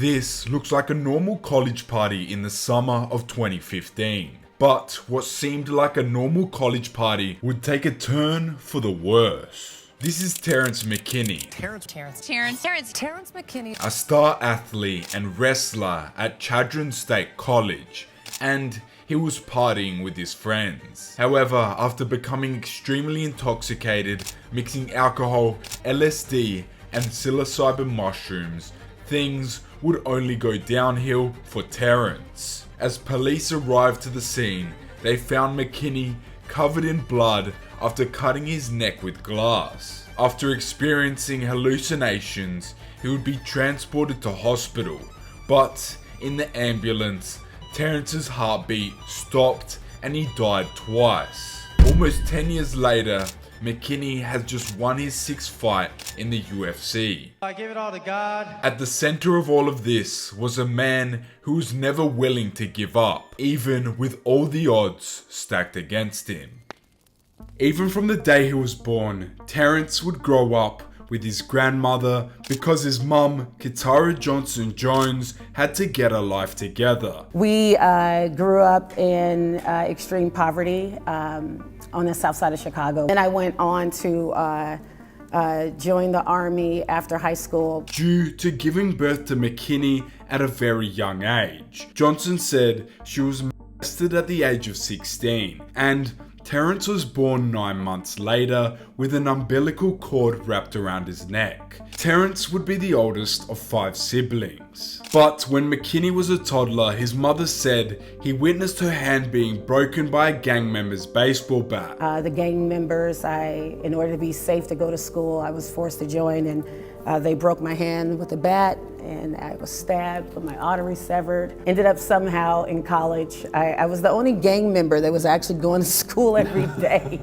This looks like a normal college party in the summer of 2015. But what seemed like a normal college party would take a turn for the worse. This is Terrance McKinney. Terrance McKinney. A star athlete and wrestler at Chadron State College, and he was partying with his friends. However, after becoming extremely intoxicated, mixing alcohol, LSD, and psilocybin mushrooms, things would only go downhill for Terrance. As police arrived to the scene, they found McKinney covered in blood after cutting his neck with glass. After experiencing hallucinations, he would be transported to hospital, but in the ambulance, Terrance's heartbeat stopped and he died twice. Almost 10 years later, McKinney has just won his 6th fight in the UFC. I give it all to God. At the center of all of this was a man who was never willing to give up, even with all the odds stacked against him. Even from the day he was born, Terrance would grow up with his grandmother because his mum, Kitara Johnson Jones, had to get her life together. We grew up in extreme poverty on the south side of Chicago. And I went on to join the Army after high school. Due to giving birth to McKinney at a very young age, Johnson said she was molested at the age of 16, and Terrance was born 9 months later with an umbilical cord wrapped around his neck. Terrance would be the oldest of 5 siblings. But when McKinney was a toddler, his mother said he witnessed her hand being broken by a gang member's baseball bat. The gang members, in order to be safe to go to school, I was forced to join, and they broke my hand with a bat, and I was stabbed with my artery severed. Ended up somehow in college. I was the only gang member that was actually going to school every day.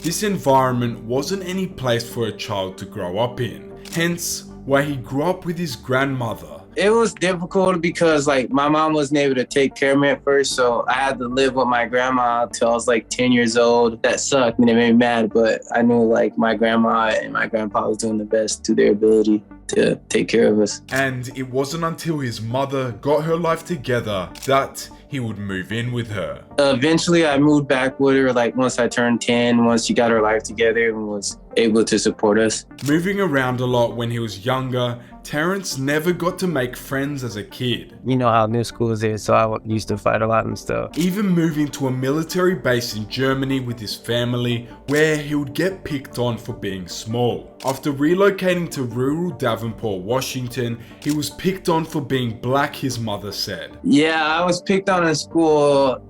This environment wasn't any place for a child to grow up in, hence why he grew up with his grandmother. It was difficult because my mom wasn't able to take care of me at first, so I had to live with my grandma till I was 10 years old. That sucked and it made me mad, but I knew my grandma and my grandpa was doing the best to their ability to take care of us. And it wasn't until his mother got her life together that he would move in with her. Eventually I moved back with her once I turned 10, once she got her life together and was able to support us. Moving around a lot when he was younger, Terrance never got to make friends as a kid. You know how new schools is, so I used to fight a lot and stuff. Even moving to a military base in Germany with his family, where he would get picked on for being small. After relocating to rural Davenport, Washington, he was picked on for being black, his mother said. Yeah, I was picked on in school,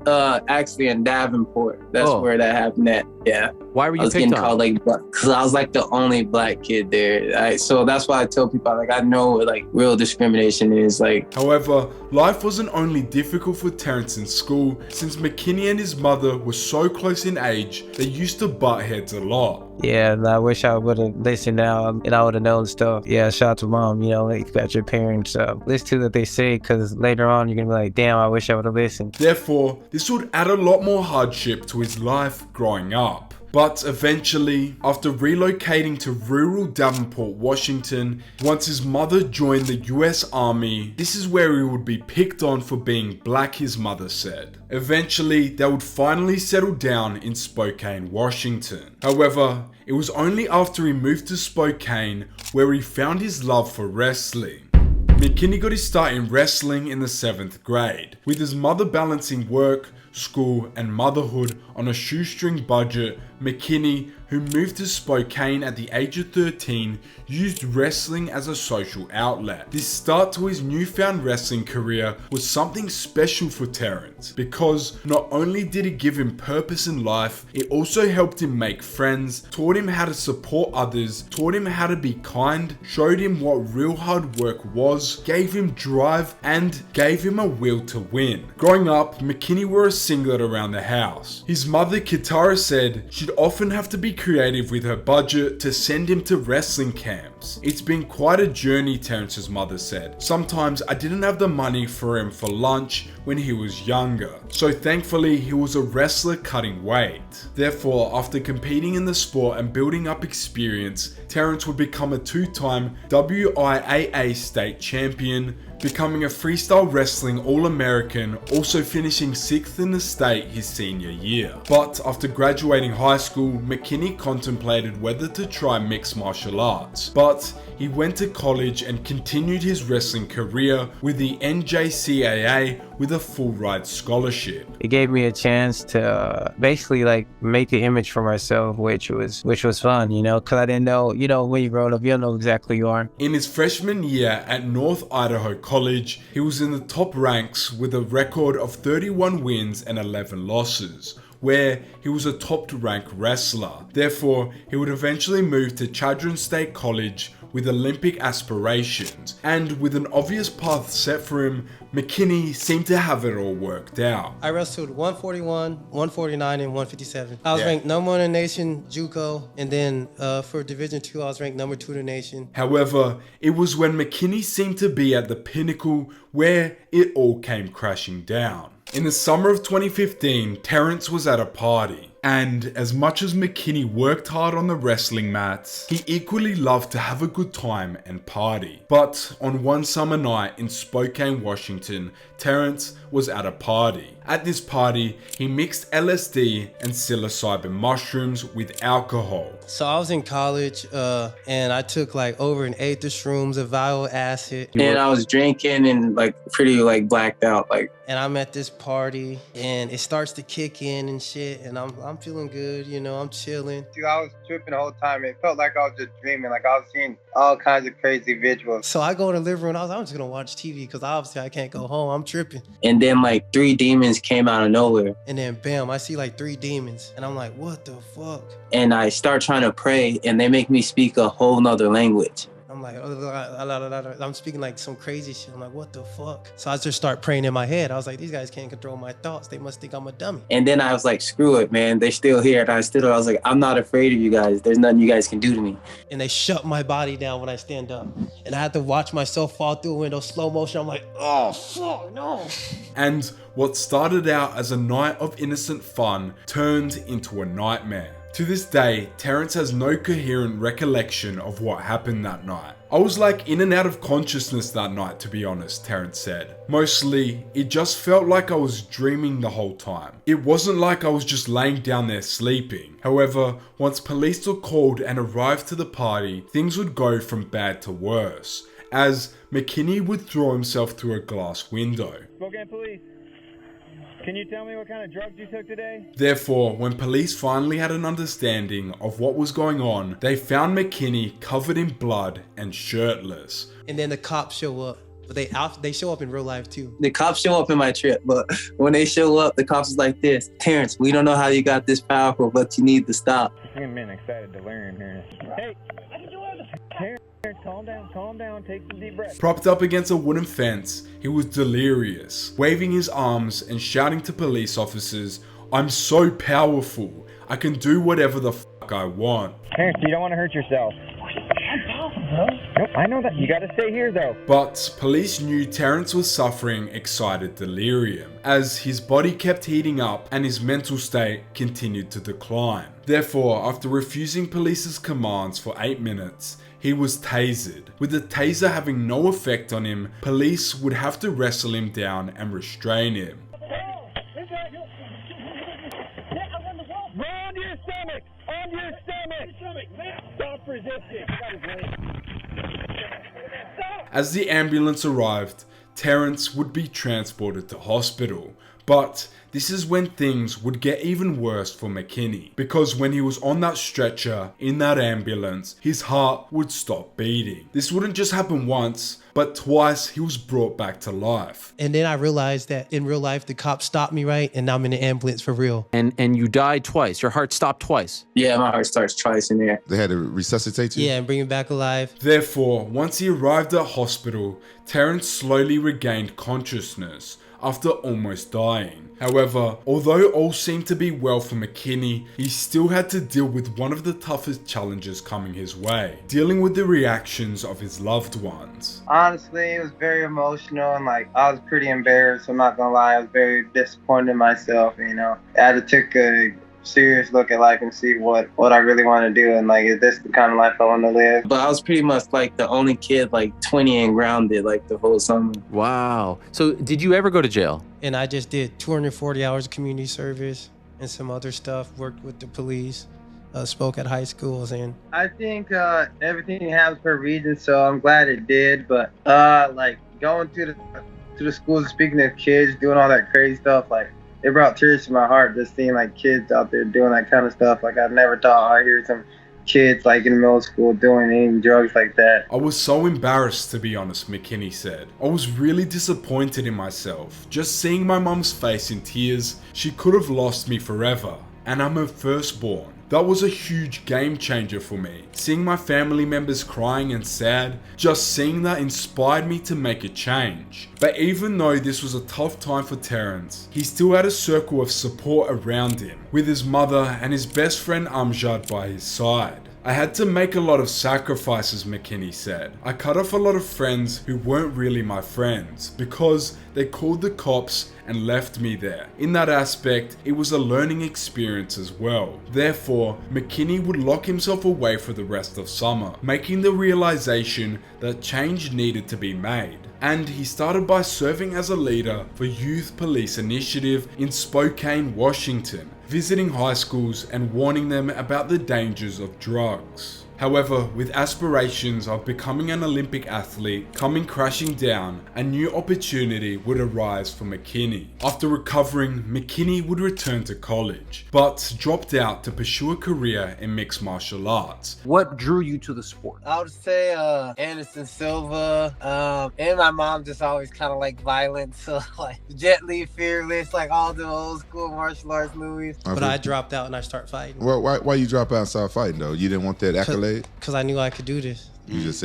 actually in Davenport. That's where that happened at, yeah. Why were you picked on? I was getting called black, because I was the only black kid there. So that's why I tell people, I know what real discrimination is. However, life wasn't only difficult for Terrance in school, since McKinney and his mother were so close in age, they used to butt heads a lot. Yeah, and I wish I would have listened now and I would have known stuff. Yeah, shout out to mom, you got your parents. Listen to what they say, because later on you're going to be like, damn, I wish I would have listened. Therefore, this would add a lot more hardship to his life growing up. But eventually, after relocating to rural Davenport, Washington, once his mother joined the US Army, this is where he would be picked on for being black, his mother said. Eventually, they would finally settle down in Spokane, Washington. However, it was only after he moved to Spokane where he found his love for wrestling. McKinney got his start in wrestling in the 7th grade, with his mother balancing work, school, and motherhood on a shoestring budget. McKinney, who moved to Spokane at the age of 13, used wrestling as a social outlet. This start to his newfound wrestling career was something special for Terrance, because not only did it give him purpose in life, it also helped him make friends, taught him how to support others, taught him how to be kind, showed him what real hard work was, gave him drive, and gave him a will to win. Growing up, McKinney wore a singlet around the house. His mother, Kitara, said she'd often have to be creative with her budget to send him to wrestling camps. It's been quite a journey, Terrance's mother said. Sometimes I didn't have the money for him for lunch when he was younger, so thankfully he was a wrestler cutting weight. Therefore, after competing in the sport and building up experience, Terrance would become a 2-time WIAA state champion, becoming a freestyle wrestling All-American, also finishing 6th in the state his senior year. But after graduating high school, McKinney contemplated whether to try mixed martial arts, but he went to college and continued his wrestling career with the NJCAA with a full ride scholarship. It gave me a chance to basically like make an image for myself, which was fun, you know, because I didn't know, you know, when you grow up, you don't know exactly who you are. In his freshman year at North Idaho College, he was in the top ranks with a record of 31 wins and 11 losses, where he was a top-ranked wrestler. Therefore, he would eventually move to Chadron State College with Olympic aspirations, and with an obvious path set for him, McKinney seemed to have it all worked out. I wrestled 141, 149, and 157. I was ranked number 1 in the nation, JUCO, and then for Division II, I was ranked number 2 in the nation. However, it was when McKinney seemed to be at the pinnacle where it all came crashing down. In the summer of 2015, Terrance was at a party. And as much as McKinney worked hard on the wrestling mats, he equally loved to have a good time and party. But on one summer night in Spokane, Washington, Terrance was at a party. At this party, he mixed LSD and psilocybin mushrooms with alcohol. So I was in college and I took like over an eighth of shrooms of vial acid. And I was drinking and like pretty like blacked out, like. And I'm at this party and it starts to kick in and shit, and I'm feeling good, you know, I'm chilling. Dude, I was tripping the whole time. It felt like I was just dreaming, like I was seeing all kinds of crazy visuals. So I go in the living room, I'm just gonna watch TV because obviously I can't go home, I'm tripping. And then like 3 demons came out of nowhere. And then bam, I see like 3 demons and I'm like, what the fuck? And I start trying to pray and they make me speak a whole nother language. I'm like, I'm speaking like some crazy shit. I'm like, what the fuck? So I just start praying in my head. I was like, these guys can't control my thoughts. They must think I'm a dummy. And then I was like, screw it, man. They're still here. And I was like, I'm not afraid of you guys. There's nothing you guys can do to me. And they shut my body down when I stand up. And I had to watch myself fall through a window, slow motion. I'm like, oh, fuck, no. And what started out as a night of innocent fun turned into a nightmare. To this day, Terrance has no coherent recollection of what happened that night. I was like in and out of consciousness that night, to be honest, Terrance said. Mostly, it just felt like I was dreaming the whole time. It wasn't like I was just laying down there sleeping. However, once police were called and arrived to the party, things would go from bad to worse, as McKinney would throw himself through a glass window. Spokane police. Can you tell me what kind of drugs you took today? Therefore, when police finally had an understanding of what was going on, they found McKinney covered in blood and shirtless. And then the cops show up. But they show up in real life too. The cops show up in my trip, but when they show up, the cops is like this. Terrance, we don't know how you got this powerful, but you need to stop. I'm getting excited to learn here. Hey, Terrance, calm down, take some deep breaths. Propped up against a wooden fence, he was delirious, waving his arms and shouting to police officers, "I'm so powerful, I can do whatever the fuck I want." Terrance, you don't want to hurt yourself. Nope, I know that. You gotta stay here though. But police knew Terrance was suffering excited delirium, as his body kept heating up and his mental state continued to decline. Therefore, after refusing police's commands for 8 minutes, he was tasered. With the taser having no effect on him, police would have to wrestle him down and restrain him. On your stomach! On your stomach! Stop resisting! As the ambulance arrived, Terrance would be transported to hospital. But this is when things would get even worse for McKinney, because when he was on that stretcher in that ambulance, his heart would stop beating. This wouldn't just happen once, but twice he was brought back to life. And then I realized that in real life, the cops stopped me, right? And now I'm in the ambulance for real. And you died twice. Your heart stopped twice. Yeah, my heart starts twice in there. They had to resuscitate you? Yeah, and bring me back alive. Therefore, once he arrived at hospital, Terrance slowly regained consciousness after almost dying. However, although all seemed to be well for McKinney, he still had to deal with one of the toughest challenges coming his way, dealing with the reactions of his loved ones. Honestly, it was very emotional and like I was pretty embarrassed. I'm not gonna lie, I was very disappointed in myself. You know, I had to take serious look at life and see what I really want to do, and like, is this the kind of life I want to live? But I was pretty much like the only kid like 20 and grounded like the whole summer. Wow. So did you ever go to jail? And I just did 240 hours of community service and some other stuff, worked with the police, spoke at high schools. And I think everything happens for a reason, so I'm glad it did. But like going to the schools, speaking to kids, doing all that crazy stuff, like it brought tears to my heart just seeing like kids out there doing that kind of stuff. Like I never thought I'd hear some kids like in middle school doing any drugs like that. I was so embarrassed, to be honest, McKinney said. I was really disappointed in myself. Just seeing my mum's face in tears, she could have lost me forever. And I'm her firstborn. That was a huge game changer for me. Seeing my family members crying and sad, just seeing that inspired me to make a change. But even though this was a tough time for Terrance, he still had a circle of support around him, with his mother and his best friend Amjad by his side. I had to make a lot of sacrifices, McKinney said. I cut off a lot of friends who weren't really my friends because they called the cops and left me there. In that aspect, it was a learning experience as well. Therefore, McKinney would lock himself away for the rest of summer, making the realization that change needed to be made. And he started by serving as a leader for Youth Police Initiative in Spokane, Washington, visiting high schools and warning them about the dangers of drugs. However, with aspirations of becoming an Olympic athlete coming crashing down, a new opportunity would arise for McKinney. After recovering, McKinney would return to college, but dropped out to pursue a career in mixed martial arts. What drew you to the sport? I would say Anderson Silva, and my mom just always kind of like violence, so like Jet Li, Fearless, like all the old school martial arts movies. But I dropped out and I started fighting. Well, why you drop out and start fighting though? You didn't want that accolade? Because I knew I could do this. You just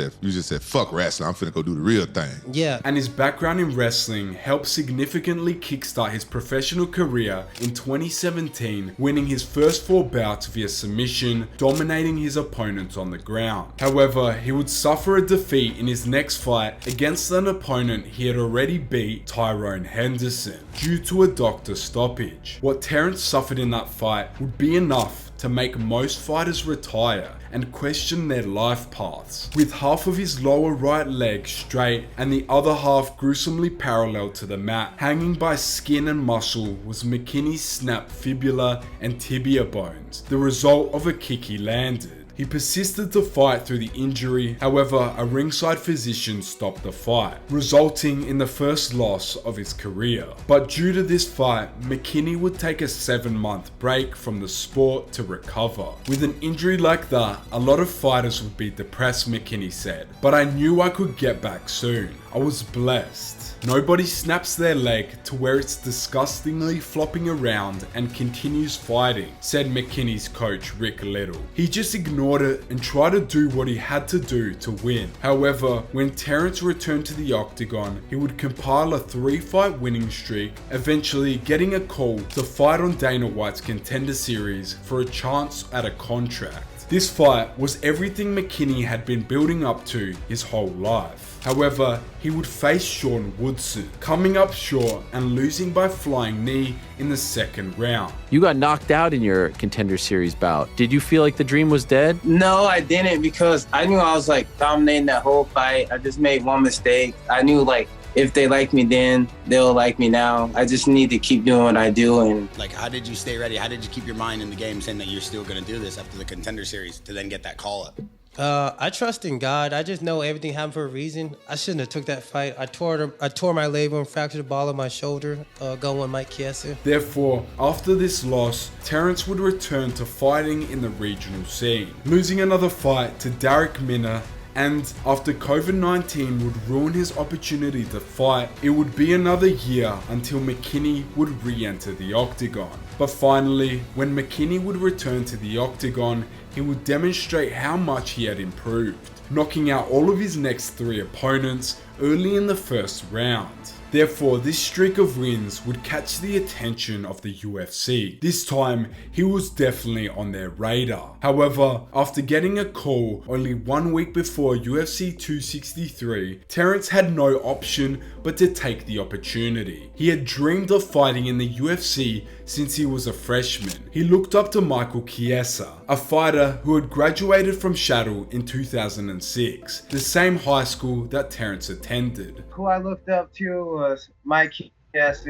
said, fuck wrestling, I'm finna go do the real thing. Yeah. And his background in wrestling helped significantly kickstart his professional career in 2017, winning his first 4 bouts via submission, dominating his opponents on the ground. However, he would suffer a defeat in his next fight against an opponent he had already beat, Tyrone Henderson, due to a doctor stoppage. What Terrance suffered in that fight would be enough to make most fighters retire and question their life paths. With half of his lower right leg straight and the other half gruesomely parallel to the mat, hanging by skin and muscle was McKinney's snapped fibula and tibia bones, the result of a kick he landed. He persisted to fight through the injury, however a ringside physician stopped the fight, resulting in the first loss of his career. But due to this fight, McKinney would take a 7-month break from the sport to recover. With an injury like that, a lot of fighters would be depressed, McKinney said, but I knew I could get back soon. I was blessed. Nobody snaps their leg to where it's disgustingly flopping around and continues fighting, said McKinney's coach Rick Little. He just ignored it and tried to do what he had to do to win. However, when Terrance returned to the octagon, he would compile a 3-fight winning streak, eventually getting a call to fight on Dana White's Contender Series for a chance at a contract. This fight was everything McKinney had been building up to his whole life. However, he would face Sean Woodson, coming up short and losing by flying knee in the 2nd round. You got knocked out in your Contender Series bout. Did you feel like the dream was dead? No, I didn't, because I knew I was like dominating that whole fight. I just made one mistake. I knew like if they like me then, they'll like me now. I just need to keep doing what I do. And like, how did you stay ready? How did you keep your mind in the game saying that you're still going to do this after the Contender Series to then get that call up? I trust in God. I just know everything happened for a reason. I shouldn't have took that fight. I tore my labrum, fractured the ball of my shoulder, going with Mike Chiesa. Therefore, after this loss, Terrance would return to fighting in the regional scene, losing another fight to Derek Minner. And after COVID-19 would ruin his opportunity to fight, it would be another year until McKinney would re-enter the octagon. But finally, when McKinney would return to the octagon, he would demonstrate how much he had improved, knocking out all of his next 3 opponents early in the first round. Therefore, this streak of wins would catch the attention of the UFC. This time, he was definitely on their radar. However, after getting a call only 1 week before UFC 263, Terrance had no option but to take the opportunity. He had dreamed of fighting in the UFC since he was a freshman. He looked up to Michael Chiesa, a fighter who had graduated from Shadow in 2006, the same high school that Terrance attended. Who I looked up to was Mike Chiesa.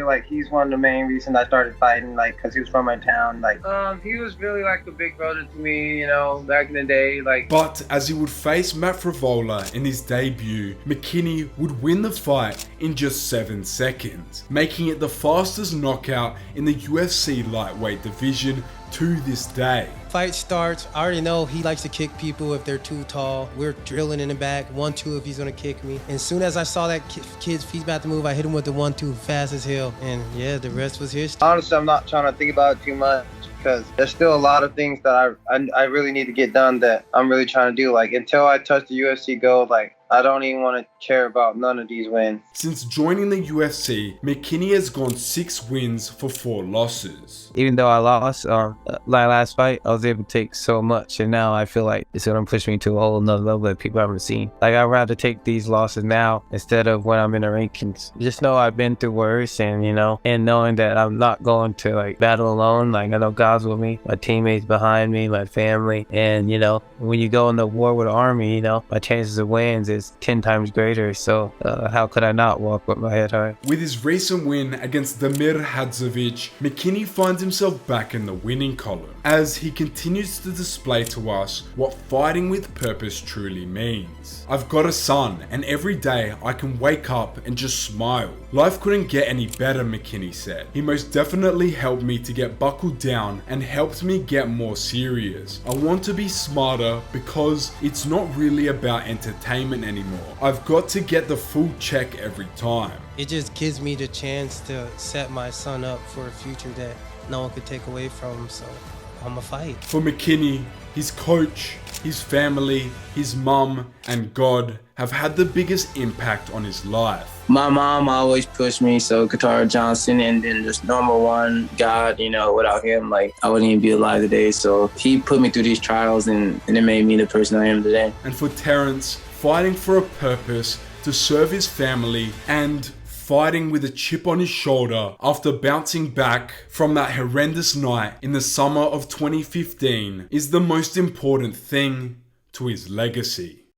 Like, he's one of the main reasons I started fighting, like, because he was from my town. Like, he was really like a big brother to me, you know, back in the day. Like, but as he would face Matt Frivola in his debut, McKinney would win the fight in just 7 seconds, making it the fastest knockout in the UFC lightweight division to this day. Fight starts, I already know he likes to kick people if they're too tall. We're drilling in the back, 1-2 if he's gonna kick me. And as soon as I saw that kid's feet about to move, I hit him with the 1-2 fast as hell. And yeah, the rest was history. Honestly, I'm not trying to think about it too much, because there's still a lot of things that I really need to get done that I'm really trying to do. Like, until I touch the UFC gold, like, I don't even want to care about none of these wins. Since joining the UFC, McKinney has gone 6 wins for 4 losses. Even though I lost my last fight, I was able to take so much, and now I feel like it's gonna push me to a whole nother level that people haven't seen. Like, I'd rather take these losses now instead of when I'm in the rankings. Just know I've been through worse, and and knowing that I'm not going to like battle alone. Like, I know God's with me, my teammates behind me, my family, and when you go in the war with the army, my chances of wins is 10 times greater. So how could I not walk with my head high? With his recent win against Damir Hadzovic, McKinney finds himself back in the winning column as he continues to display to us what fighting with purpose truly means. I've got a son, and every day I can wake up and just smile. Life couldn't get any better, McKinney said. He most definitely helped me to get buckled down and helped me get more serious. I want to be smarter because it's not really about entertainment anymore. I've got to get the full check every time. It just gives me the chance to set my son up for a future that no one could take away from him, so I'm a fight. For McKinney, his coach, his family, his mum, and God have had the biggest impact on his life. My mom always pushed me, so Katara Johnson, and then just number one, God, without him, like, I wouldn't even be alive today. So he put me through these trials, and it made me the person I am today. And for Terrance, fighting for a purpose to serve his family and fighting with a chip on his shoulder after bouncing back from that horrendous night in the summer of 2015 is the most important thing to his legacy.